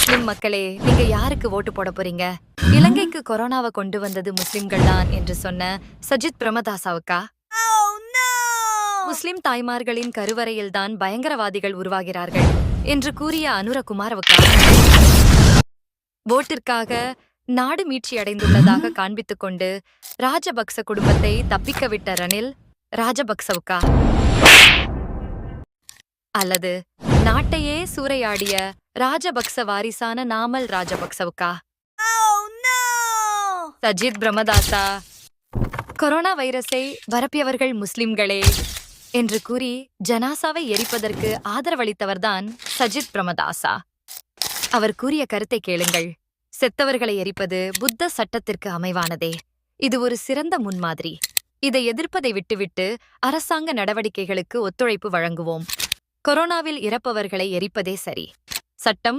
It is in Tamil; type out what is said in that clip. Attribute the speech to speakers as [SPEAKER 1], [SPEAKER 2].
[SPEAKER 1] முஸ்லிம் மக்களே, நீங்க யாருக்கு ஓட்டு போட போறீங்க? இலங்கைக்கு கொரோனாவை கொண்டு வந்தது முஸ்லிம்கள் தான் என்று சொன்ன சஜித் பிரேமதாசவுக்கா? முஸ்லிம் தாய்மார்களின் கருவறையில்தான் பயங்கரவாதிகள் உருவாகிறார்கள் என்று கூறிய அனுரகுமாரவுக்கா? ஓட்டிற்காக நாடு மீட்சியடைந்துள்ளதாக காண்பித்துக் கொண்டு ராஜபக்ச குடும்பத்தை தப்பிக்க விட்ட ரணில் ராஜபக்சவுக்கா? அல்லது நாட்டையே சூறையாடிய ராஜபக்ச வாரிசான நாமல் ராஜபக்சவுக்கா? சஜித் பிரேமதாசா கொரோனா வைரஸை பரப்பியவர்கள் முஸ்லிம்களே என்று கூறி ஜனாசாவை எரிப்பதற்கு ஆதரவளித்தவர்தான் சஜித் பிரேமதாசா. அவர் கூறிய கருத்தை கேளுங்கள். செத்தவர்களை எரிப்பது புத்த சட்டத்திற்கு அமைவானதே. இது ஒரு சிறந்த முன்மாதிரி. இதை எதிர்ப்பதை விட்டுவிட்டு அரசாங்க நடவடிக்கைகளுக்கு ஒத்துழைப்பு வழங்குவோம். கொரோனாவில் இறப்பவர்களை எரிப்பதே சரி. சட்டம்